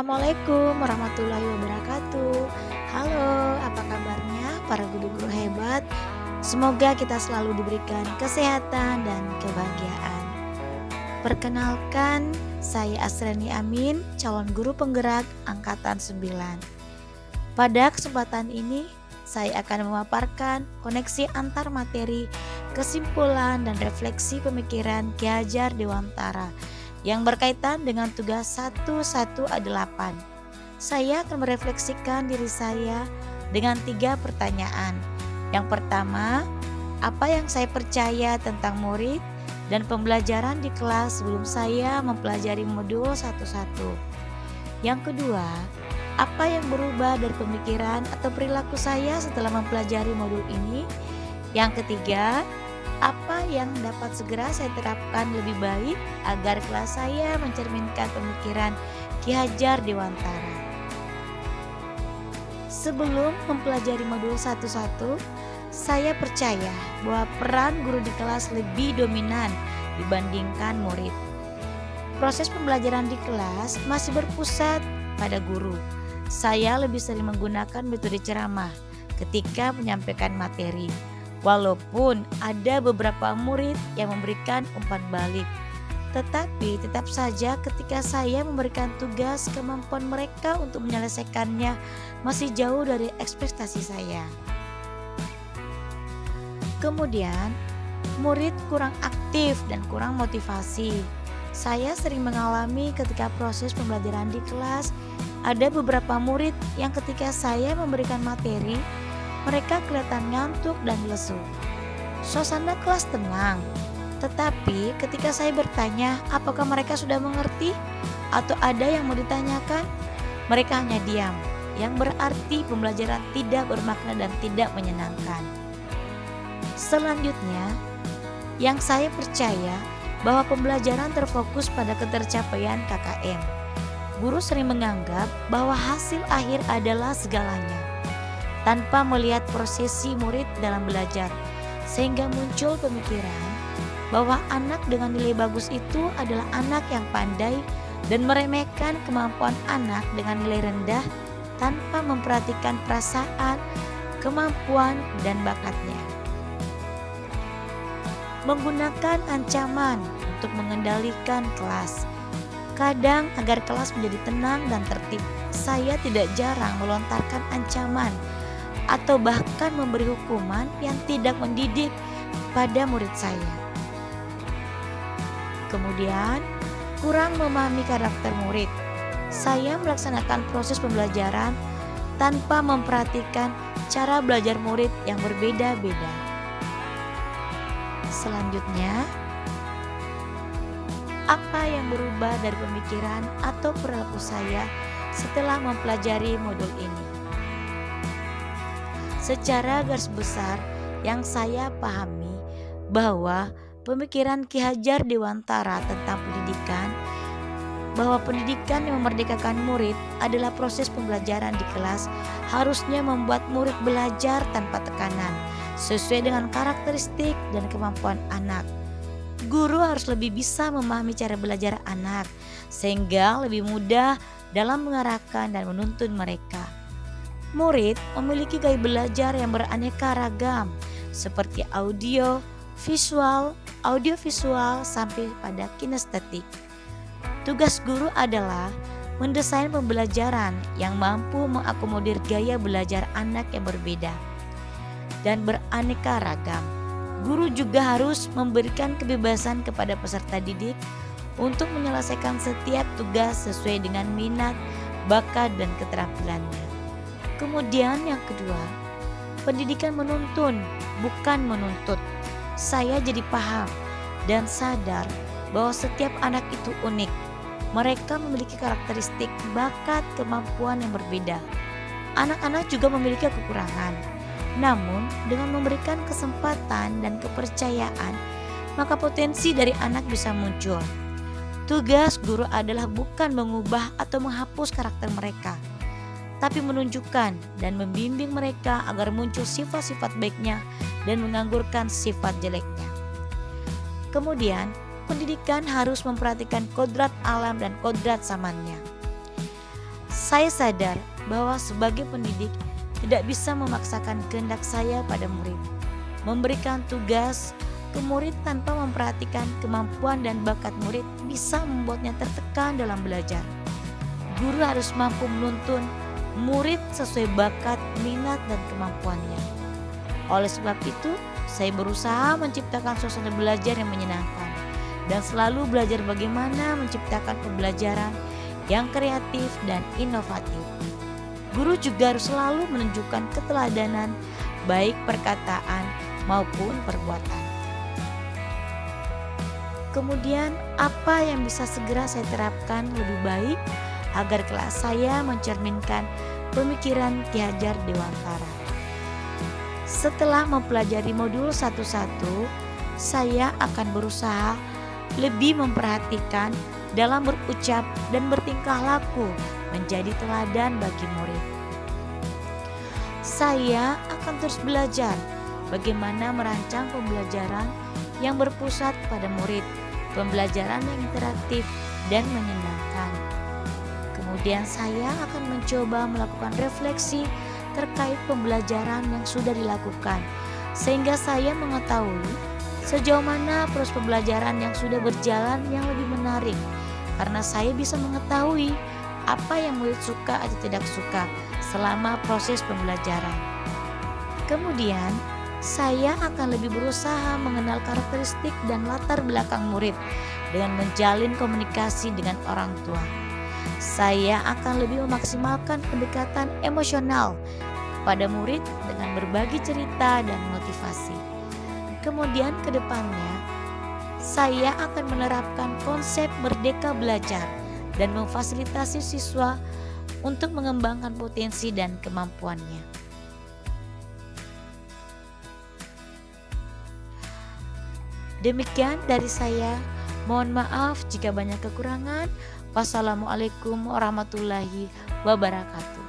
Assalamualaikum warahmatullahi wabarakatuh. Halo, apa kabarnya para guru-guru hebat? Semoga kita selalu diberikan kesehatan dan kebahagiaan. Perkenalkan, saya Asrani Amin, calon guru penggerak angkatan 9. Pada kesempatan ini, saya akan memaparkan koneksi antar materi, kesimpulan dan refleksi pemikiran Ki Hajar Dewantara yang berkaitan dengan tugas 118. Saya akan merefleksikan diri saya dengan 3 pertanyaan. Yang pertama, apa yang saya percaya tentang murid dan pembelajaran di kelas sebelum saya mempelajari modul 11. Yang kedua, apa yang berubah dari pemikiran atau perilaku saya setelah mempelajari modul ini? Yang ketiga, apa yang dapat segera saya terapkan lebih baik agar kelas saya mencerminkan pemikiran Ki Hajar Dewantara. Sebelum mempelajari modul 11, saya percaya bahwa peran guru di kelas lebih dominan dibandingkan murid. Proses pembelajaran di kelas masih berpusat pada guru. Saya lebih sering menggunakan metode ceramah ketika menyampaikan materi. Walaupun ada beberapa murid yang memberikan umpan balik, tetapi tetap saja ketika saya memberikan tugas, kemampuan mereka untuk menyelesaikannya masih jauh dari ekspektasi saya. Kemudian, murid kurang aktif dan kurang motivasi. Saya sering mengalami ketika proses pembelajaran di kelas, ada beberapa murid yang ketika saya memberikan materi, mereka kelihatan ngantuk dan lesu. Suasana kelas tenang, tetapi ketika saya bertanya apakah mereka sudah mengerti atau ada yang mau ditanyakan, mereka hanya diam, yang berarti pembelajaran tidak bermakna dan tidak menyenangkan. Selanjutnya, yang saya percaya bahwa pembelajaran terfokus pada ketercapaian KKM. Guru sering menganggap bahwa hasil akhir adalah segalanya, tanpa melihat prosesi murid dalam belajar, sehingga muncul pemikiran bahwa anak dengan nilai bagus itu adalah anak yang pandai dan meremehkan kemampuan anak dengan nilai rendah tanpa memperhatikan perasaan, kemampuan, dan bakatnya. Menggunakan ancaman untuk mengendalikan kelas, kadang agar kelas menjadi tenang dan tertib, saya tidak jarang melontarkan ancaman atau bahkan memberi hukuman yang tidak mendidik pada murid saya. Kemudian, kurang memahami karakter murid. Saya melaksanakan proses pembelajaran tanpa memperhatikan cara belajar murid yang berbeda-beda. Selanjutnya, apa yang berubah dari pemikiran atau perilaku saya setelah mempelajari modul ini? Secara garis besar, yang saya pahami bahwa pemikiran Ki Hajar Dewantara tentang pendidikan, bahwa pendidikan yang memerdekakan murid adalah proses pembelajaran di kelas harusnya membuat murid belajar tanpa tekanan, sesuai dengan karakteristik dan kemampuan anak. Guru harus lebih bisa memahami cara belajar anak, sehingga lebih mudah dalam mengarahkan dan menuntun mereka. Murid memiliki gaya belajar yang beraneka ragam, seperti audiovisual sampai pada kinestetik. Tugas guru adalah mendesain pembelajaran yang mampu mengakomodir gaya belajar anak yang berbeda dan beraneka ragam. Guru juga harus memberikan kebebasan kepada peserta didik untuk menyelesaikan setiap tugas sesuai dengan minat, bakat, dan keterampilannya. Kemudian yang kedua, pendidikan menuntun, bukan menuntut. Saya jadi paham dan sadar bahwa setiap anak itu unik. Mereka memiliki karakteristik, bakat, kemampuan yang berbeda. Anak-anak juga memiliki kekurangan. Namun, dengan memberikan kesempatan dan kepercayaan, maka potensi dari anak bisa muncul. Tugas guru adalah bukan mengubah atau menghapus karakter mereka, tapi menunjukkan dan membimbing mereka agar muncul sifat-sifat baiknya dan menganggurkan sifat jeleknya. Kemudian, pendidikan harus memperhatikan kodrat alam dan kodrat zamannya. Saya sadar bahwa sebagai pendidik tidak bisa memaksakan kehendak saya pada murid. Memberikan tugas ke murid tanpa memperhatikan kemampuan dan bakat murid bisa membuatnya tertekan dalam belajar. Guru harus mampu menuntun murid sesuai bakat, minat, dan kemampuannya. Oleh sebab itu, saya berusaha menciptakan suasana belajar yang menyenangkan dan selalu belajar bagaimana menciptakan pembelajaran yang kreatif dan inovatif. Guru juga harus selalu menunjukkan keteladanan baik perkataan maupun perbuatan. Kemudian, apa yang bisa segera saya terapkan lebih baik agar kelas saya mencerminkan pemikiran Ki Hajar Dewantara? Setelah mempelajari modul satu-satu, saya akan berusaha lebih memperhatikan dalam berucap dan bertingkah laku menjadi teladan bagi murid. Saya akan terus belajar bagaimana merancang pembelajaran yang berpusat pada murid, pembelajaran yang interaktif dan menyenangkan. Kemudian saya akan mencoba melakukan refleksi terkait pembelajaran yang sudah dilakukan, sehingga saya mengetahui sejauh mana proses pembelajaran yang sudah berjalan yang lebih menarik, karena saya bisa mengetahui apa yang murid suka atau tidak suka selama proses pembelajaran. Kemudian, saya akan lebih berusaha mengenal karakteristik dan latar belakang murid dengan menjalin komunikasi dengan orang tua. Saya akan lebih memaksimalkan pendekatan emosional pada murid dengan berbagi cerita dan motivasi. Kemudian ke depannya, saya akan menerapkan konsep merdeka belajar dan memfasilitasi siswa untuk mengembangkan potensi dan kemampuannya. Demikian dari saya. Mohon maaf jika banyak kekurangan. Wassalamualaikum warahmatullahi wabarakatuh.